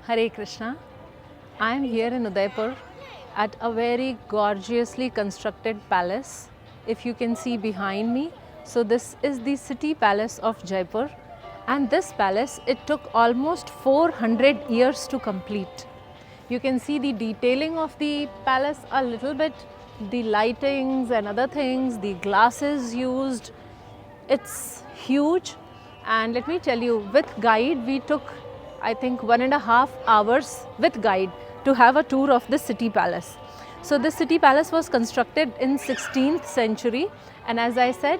Hare Krishna. I am here in Udaipur at a very gorgeously constructed palace. If you can see behind me, so this is the city palace of Jaipur, and this palace, it took almost 400 years to complete. You can see the detailing of the palace a little bit, the lightings and other things, the glasses used. It's huge, and let me tell you, with guide we took I think 1.5 hours with guide to have a tour of the city palace. So this city palace was constructed in 16th century, and as I said,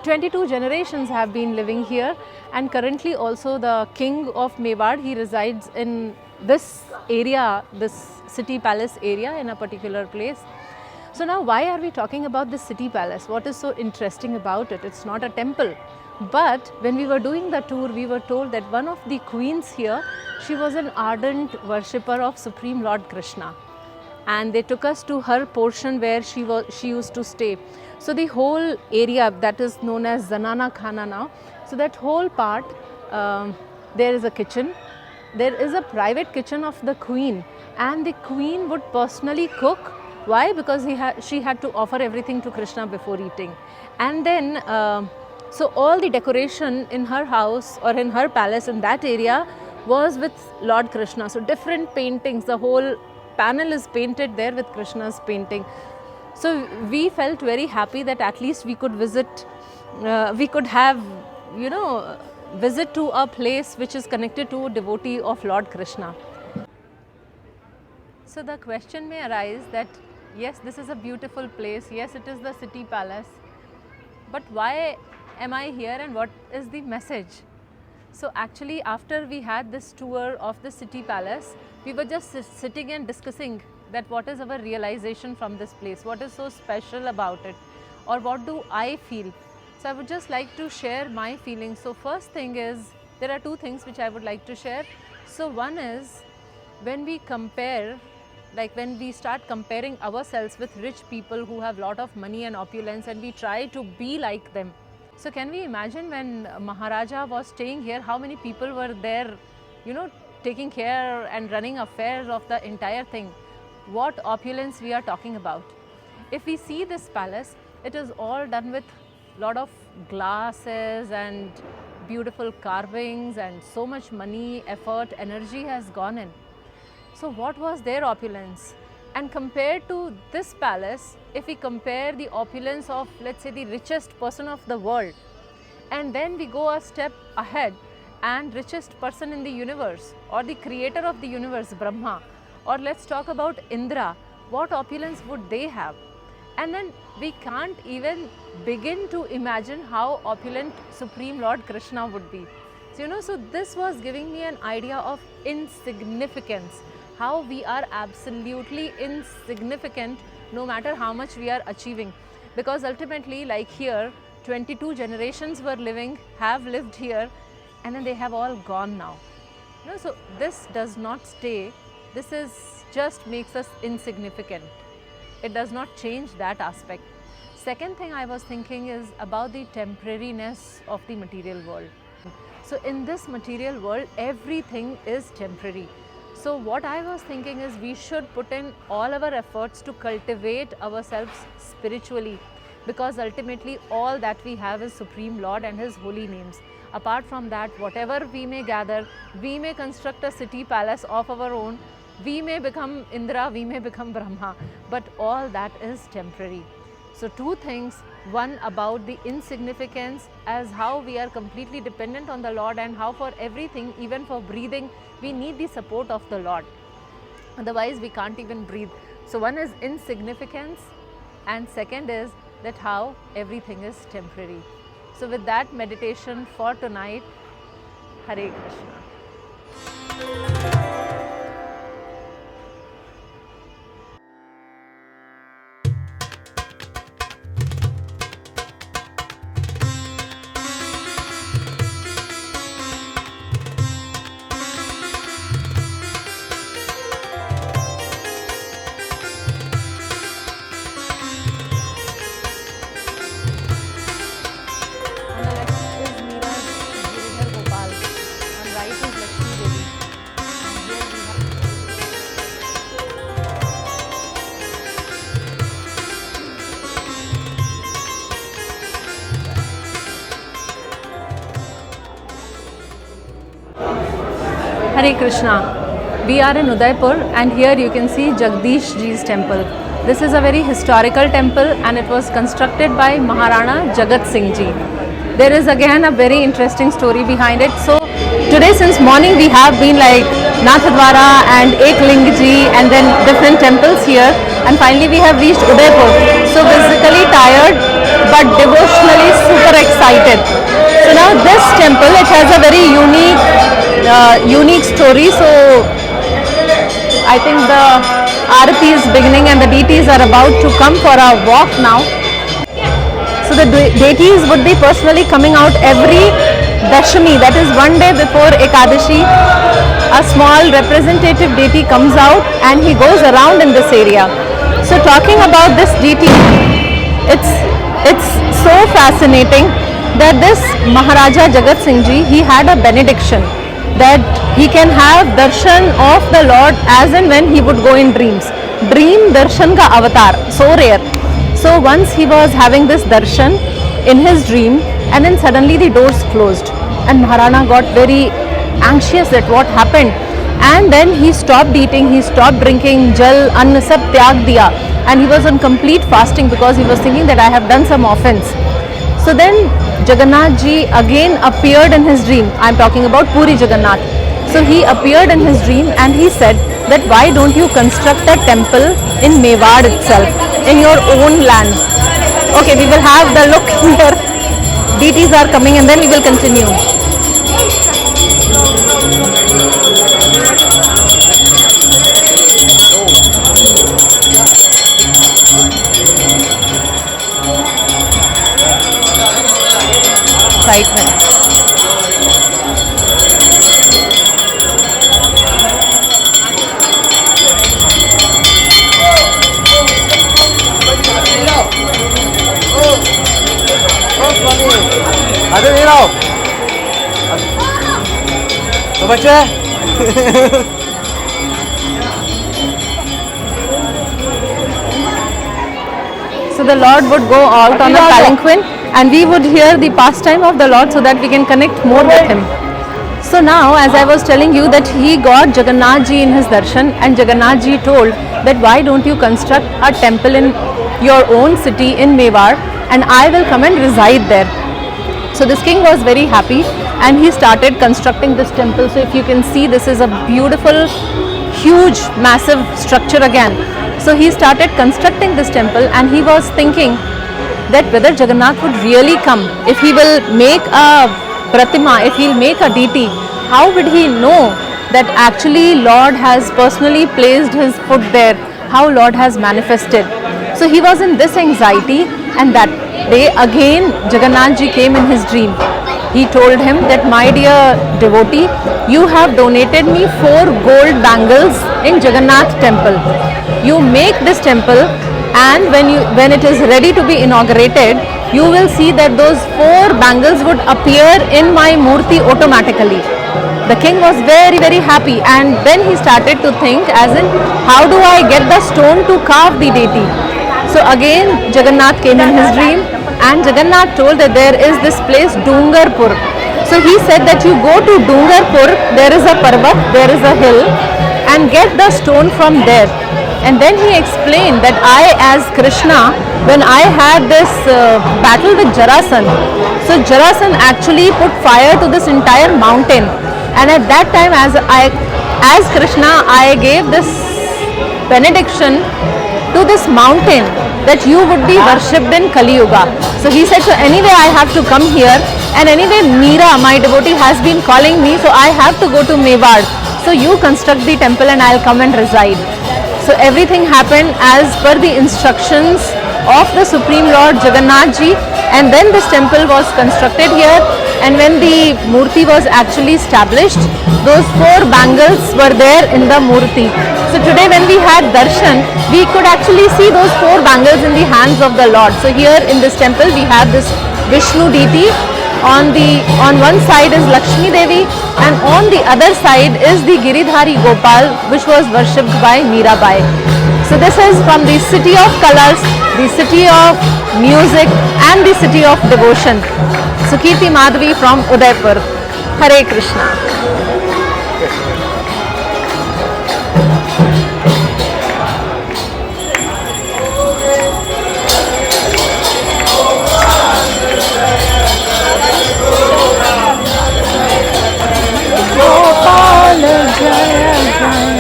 22 generations have been living here, and currently also the king of Mewar, he resides in this area, this city palace area in a particular place. So now why are we talking about this city palace? What is so interesting about it? It's not a temple. But when we were doing the tour, we were told that one of the queens here, she was an ardent worshipper of Supreme Lord Krishna. And they took us to her portion where she used to stay. So the whole area that is known as Zanana Khana now, so that whole part, there is a kitchen. There is a private kitchen of the queen, and the queen would personally cook. Why? Because she had to offer everything to Krishna before eating. And then so all the decoration in her house or in her palace in that area was with Lord Krishna. So different paintings, the whole panel is painted there with Krishna's painting. So we felt very happy that at least we could visit, we could have, visit to a place which is connected to a devotee of Lord Krishna. So the question may arise that yes, this is a beautiful place, yes, it is the city palace, but why am I here and what is the message? So actually, after we had this tour of the city palace, we were just sitting and discussing that what is our realization from this place, what is so special about it, or what do I feel. So I would just like to share my feelings. So first thing is, there are two things which I would like to share. So one is, when we compare, like when we start comparing ourselves with rich people who have lot of money and opulence, and we try to be like them. So can we imagine when Maharaja was staying here, how many people were there, taking care and running affairs of the entire thing? What opulence we are talking about. If we see this palace, it is all done with lot of glasses and beautiful carvings, and so much money, effort, energy has gone in. So what was their opulence? And compared to this palace, if we compare the opulence of, let's say, the richest person of the world, and then we go a step ahead, and richest person in the universe, or the creator of the universe, Brahma, or let's talk about Indra, what opulence would they have? And then we can't even begin to imagine how opulent Supreme Lord Krishna would be. So, so this was giving me an idea of insignificance, how we are absolutely insignificant no matter how much we are achieving. Because ultimately, like here, 22 generations were living, have lived here, and then they have all gone now. So this does not stay, this is just makes us insignificant. It does not change that aspect. Second thing I was thinking is about the temporariness of the material world. So in this material world, everything is temporary. So what I was thinking is, we should put in all our efforts to cultivate ourselves spiritually, because ultimately all that we have is Supreme Lord and His holy names. Apart from that, whatever we may gather, we may construct a city palace of our own, we may become Indra, we may become Brahma, but all that is temporary. So two things, one about the insignificance, as how we are completely dependent on the Lord, and how for everything, even for breathing, we need the support of the Lord. Otherwise we can't even breathe. So one is insignificance, and second is that how everything is temporary. So with that meditation for tonight, Hare Krishna. On the left is Meera's Giridhar Gopal. On right Hare Krishna. We are in Udaipur and here you can see Jagdish Ji's temple. This is a very historical temple and it was constructed by Maharana Jagat Singh Ji. There is again a very interesting story behind it. So today since morning we have been like Nathadwara and Ekling Ji and then different temples here, and finally we have reached Udaipur. So physically tired but devotionally super excited. So now this temple, it has a very unique story. So I think the Aarati is beginning and the deities are about to come for a walk now. So the deities would be personally coming out every Dashami, that is one day before Ekadashi. A small representative deity comes out and he goes around in this area. So talking about this deity, it's so fascinating that this Maharaja Jagat Singh Ji, he had a benediction that he can have darshan of the Lord as and when he would go in dreams. Dream darshan ka avatar, so rare. So once he was having this darshan in his dream and then suddenly the doors closed and Maharana got very anxious at what happened, and then he stopped eating, he stopped drinking, jal, anna sab tyag diya, and he was on complete fasting because he was thinking that I have done some offense. So then Jagannath Ji again appeared in his dream. I am talking about Puri Jagannath. So he appeared in his dream and he said that why don't you construct a temple in Mewar itself, in your own land. Okay, we will have the look here. Deities are coming and then we will continue. Excitement. अरे ये रहो तो बच्चे So the Lord would go out on a palanquin and we would hear the pastime of the Lord so that we can connect more with him. So now, as I was telling you, that he got Jagannath Ji in his darshan and Jagannath Ji told that why don't you construct a temple in your own city in Mewar and I will come and reside there. So this king was very happy and he started constructing this temple. So if you can see, this is a beautiful, huge, massive structure again. So he started constructing this temple and he was thinking that whether Jagannath would really come. If he will make a pratima, if he will make a deity, how would he know that actually Lord has personally placed his foot there, how Lord has manifested. So he was in this anxiety, and that day again Jagannath Ji came in his dream. He told him that my dear devotee, you have donated me 4 gold bangles in Jagannath temple. You make this temple and when it is ready to be inaugurated, you will see that those 4 bangles would appear in my murti automatically. The king was very, very happy, and then he started to think as in, how do I get the stone to carve the deity? So again Jagannath came in his dream and Jagannath told that there is this place Dungarpur. So he said that you go to Dungarpur, there is a parvat, there is a hill, and get the stone from there. And then he explained that I as Krishna, when I had this battle with Jarasandha, so Jarasandha actually put fire to this entire mountain, and at that time as Krishna I gave this benediction to this mountain that you would be worshipped in Kali Yuga. So he said, so anyway I have to come here, and anyway Meera, my devotee, has been calling me, so I have to go to Mewar. So you construct the temple and I'll come and reside. So everything happened as per the instructions of the Supreme Lord Jagannath Ji, and then this temple was constructed here, and when the murti was actually established, those 4 bangles were there in the murti. So today when we had darshan, we could actually see those 4 bangles in the hands of the Lord. So here in this temple we have this Vishnu deity. On one side is Lakshmi Devi, and on the other side is the Giridhari Gopal, which was worshipped by Meerabai. So this is from the city of colors, the city of music, and the city of devotion. Sukirti Madhavi from Udaipur. Hare Krishna. Gopal Jaya Jaya.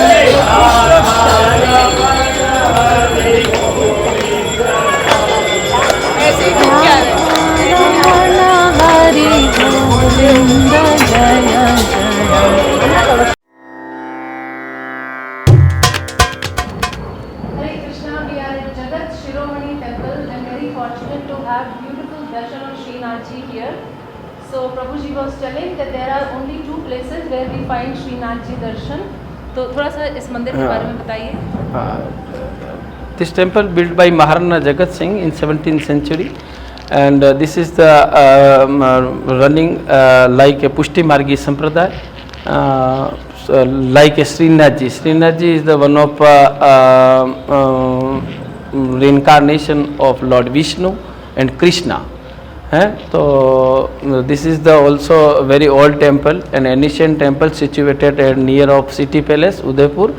Ramana Hari Govinda Jaya Jaya. Hare Krishna, we are at Jagat Shiromani temple and very fortunate to have beautiful darshan of Srinathji here. So Prabhuji was telling that there are only two places where we find Srinathji darshan. तो थोड़ा सा इस मंदिर के बारे में बताइए. This temple built by Maharana Jagat Singh in 17th century, and this is the running like a Pushti Margi Sampradaya, like a Srinathji. Srinathji is the one of reincarnation of Lord Vishnu and Krishna. So this is the also very old temple, an ancient temple situated at near of city palace Udaipur,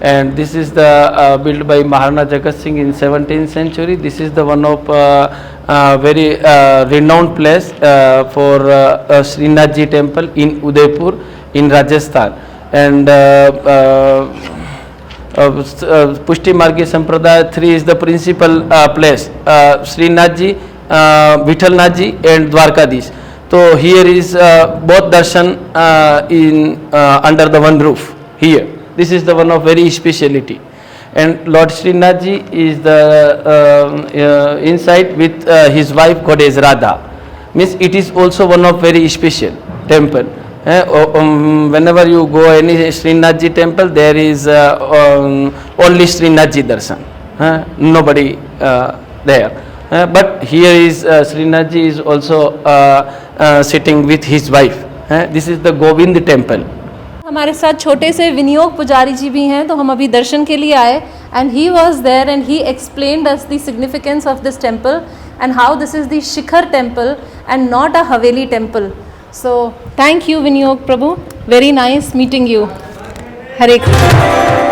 and this is the built by Maharana Jagat Singh in 17th century. This is the one of very renowned place for Srinathji temple in Udaipur in Rajasthan, and Pushti Margi Sampradaya 3 is the principal place, Srinathji, Vithalnathji and Dwarkadish. So here is both darshan in under the one roof here. This is the one of very speciality, and Lord Srinathji is the inside with his wife goddess Radha. Means it is also one of very special temple. Whenever you go any Srinathji temple, there is only Srinathji darshan. Nobody there. But here is Srinathji is also sitting with his wife. This is the Govind temple. हमारे साथ छोटे से विनियोग पुजारी जी भी हैं, तो हम अभी दर्शन के लिए आए and he was there and he explained us the significance of this temple and how this is the Shikhar temple and not a Haveli temple. So thank you Vinayog Prabhu, very nice meeting you. Hare Krishna.